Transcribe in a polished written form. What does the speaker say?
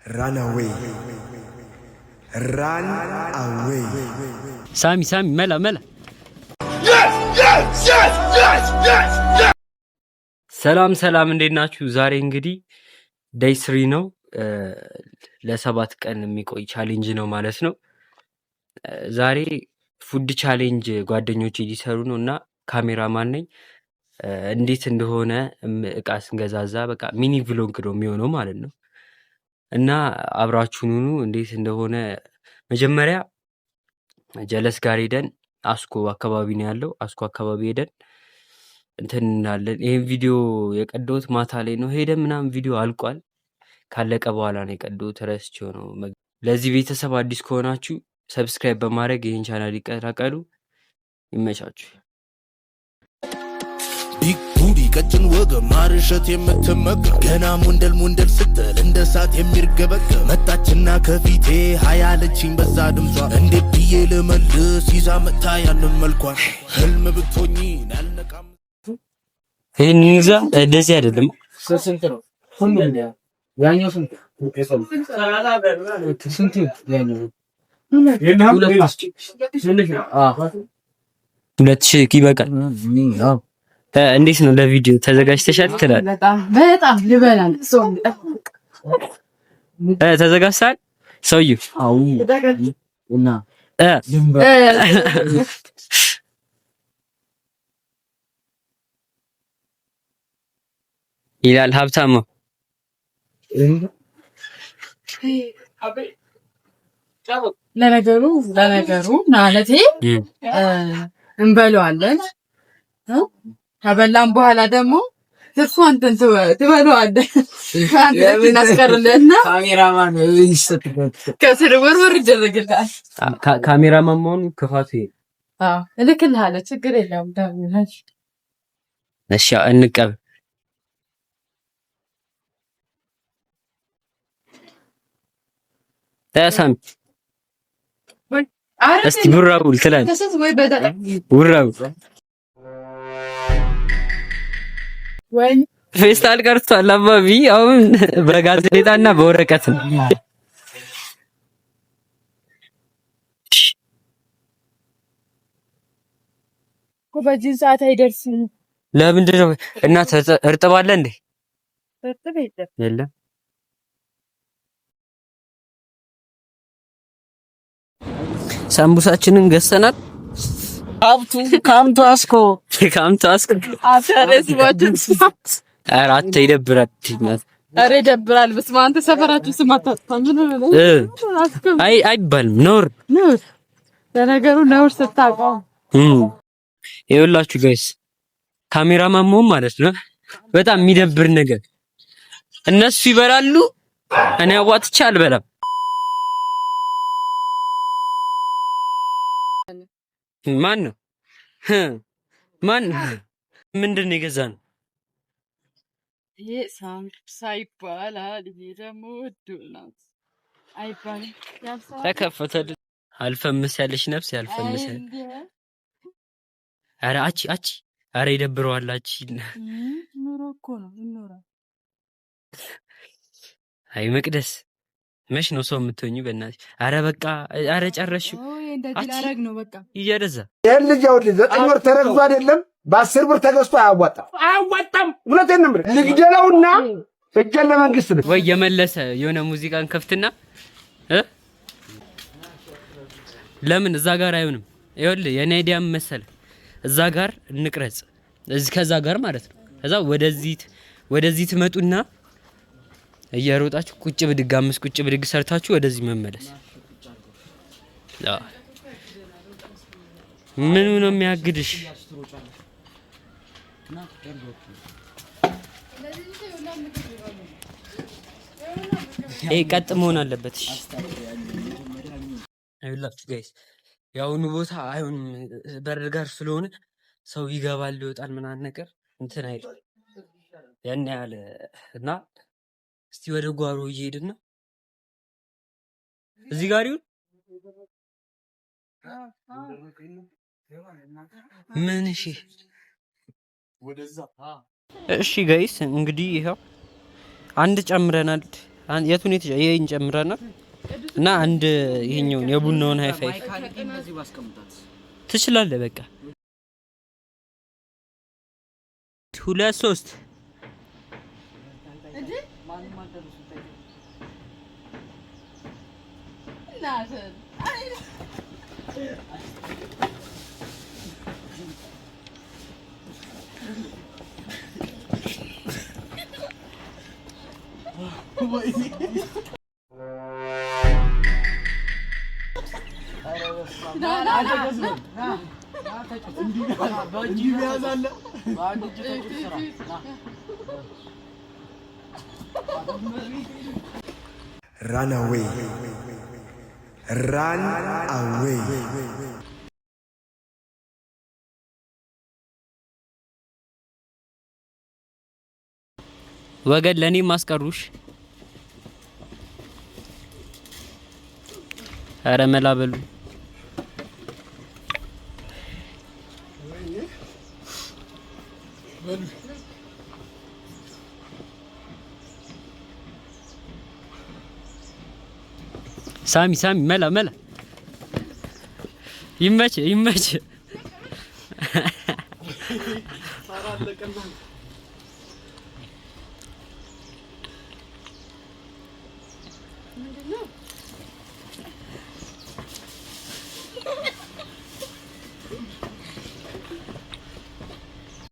Run away. Run away. Sami, mela. Yes. ሰላም እንዴት ናችሁ? ዛሬ እንግዲህ ዴይ 3 ነው። ለ7 ቀን የሚቆይ ቻሌንጅ ነው ማለት ነው። ዛሬ ፉድ ቻሌንጅ ጓደኞቼ ሊሰሩ ነው እና ካሜራማን ነኝ። እንዴት እንደሆነ እቃ ስንገዛዛ በቃ ሚኒ ቭሎግ ነው የሚሆነው ማለት ነው። እና አብራችሁን ሁኑ። እንዴት እንደሆነ መጀመሪያ ጀለስ ጋር ሄደን አስኮ አካባቢ ነው ያለው። አስኮ አካባቢ ሄደን እንትን እንላለን። ይሄን ቪዲዮ የቀዳሁት ማታ ላይ ነው። ሄደን ምናምን ቪዲዮ አልቋል። ካለቀ በኋላ ነው የቀዳሁት። ረስቼው ነው። ለዚህ ቤተሰብ አዲስ ከሆናችሁ ሰብስክራይብ በማድረግ ይህን ቻናል ይቀላቀሉ። ይመቻችሁ። ቢግ ቡዲ ቀጭን ወገብ ማርሸት የምትመገብ ገና ሙንደል ስትል እንደ እሳት የሚርገበገብ መጣችና ከፊቴ ሀያለችኝ በዛ ድምጿ እንዴት ብዬ ልመልስ ይዛ መታ ያንን መልኳን ህልም ብትሆኚ ያልነቃም ይህን ይዛ እንደዚህ አይደለም። ስንት ነው? ሁሉም ያኛው ስንት ያኛው 2000 ይበቃል። እንዴት ነው? ለቪዲዮ ተዘጋጅተሻል? ትላል በጣም ልበላል። ተዘጋጅተሃል? ሰውዬው አው እና ይላል ሀብታሙ። ለነገሩ ማለቴ እንበለዋለን። ከበላም በኋላ ደግሞ ትርፉ አንተን ትበለዋለህ። አንተን እናስቀርልህና ካሜራማን ይሰጥበት ከስር ወርወር ይደረግልሃል። ካሜራማን መሆኑ ክፋቱ ይሄ። አዎ እልክልሃለሁ፣ ችግር የለውም። ዳምናሽ እሺ እንቀበል። ታሳም እስቲ ቡራቡል ትላለህ። ከሰት ወይ በዳ ቡራቡል ወይ ፌስታል ቀርቷል። አባቢ አሁን በጋዜጣና በወረቀት ነው። በዚህ ሰዓት አይደርስም። ለምንድን ነው እናት እርጥብ አለ እንዴ? እርጥብ የለም። ሳምቡሳችንን ገዝተናል። ካምቱ አስኮ አፈረስ ወጭን አራት ይደብራል። አሬ ይደብራል። በስመ አብ አንተ ሰፈራችሁ ስም አታጥፋም። አይባልም ነውር። ለነገሩ ነውር ስታውቀው ይኸውላችሁ ጋይስ ካሜራማን መሆን ማለት ነው በጣም የሚደብር ነገር። እነሱ ይበላሉ፣ እኔ አዋጥቼ አልበላም። ማን ነው ምንድን ነው የገዛነው? ይሄ ሳምቡሳ ይባላል። ይሄ ደግሞ ዶናት አይባልም። ተከፈተልኝ። አልፈምስ ያለሽ ነፍስ ያልፈምስ። ኧረ አቺ ኧረ ይደብረዋል። አቺ ኑሮ እኮ ነው ይኖራል። አይ መቅደስ መች ነው ሰው የምትሆኚው? በእናትሽ ኧረ በቃ ኧረ ጨረሽው። እንደዚህ ላደርግ ነው በቃ ይያደዛ ይሄን ልጅ አውልኝ 9 ወር ተረግዞ አይደለም በ10 ብር ተገዝቶ አያዋጣም። እውነቴን ነው የምልህ። ልግደለውና እጄን ለመንግስት ነው ወይ የመለሰ የሆነ ሙዚቃን ከፍትና ለምን እዛ ጋር አይሆንም? ይኸውልህ የኔ አይዲያም መሰለህ እዛ ጋር እንቅረጽ፣ እዚህ ከዛ ጋር ማለት ነው። ከዛ ወደዚህ ትመጡና እየሮጣችሁ ቁጭ ብድግ 5 ቁጭ ብድግ ሰርታችሁ ወደዚህ መመለስ። ምን ነው የሚያግድሽ? ቀጥ መሆን አለበት። እሺ አይላችሁ ጋይስ፣ ያውኑ ቦታ አይሆንም። በር ጋር ስለሆነ ሰው ይገባል ይወጣል ምናምን ነገር እንትን አይደል ያን ያለ እና እስቲ ወደ ጓሮ እየሄድን ነው። እዚህ ጋር ይሁን ምን? እሺ ጋይስ እንግዲህ ይሄው አንድ ጨምረናል። የቱን ይሄን ጨምረና እና አንድ ይሄኛውን የቡናውን ሃይፋይ ትችላለህ። በቃ 2 3 Run away. Run away. ወገን ለኔ ማስቀሩሽ አረ መላበሉ ሳሚ መላ ይመች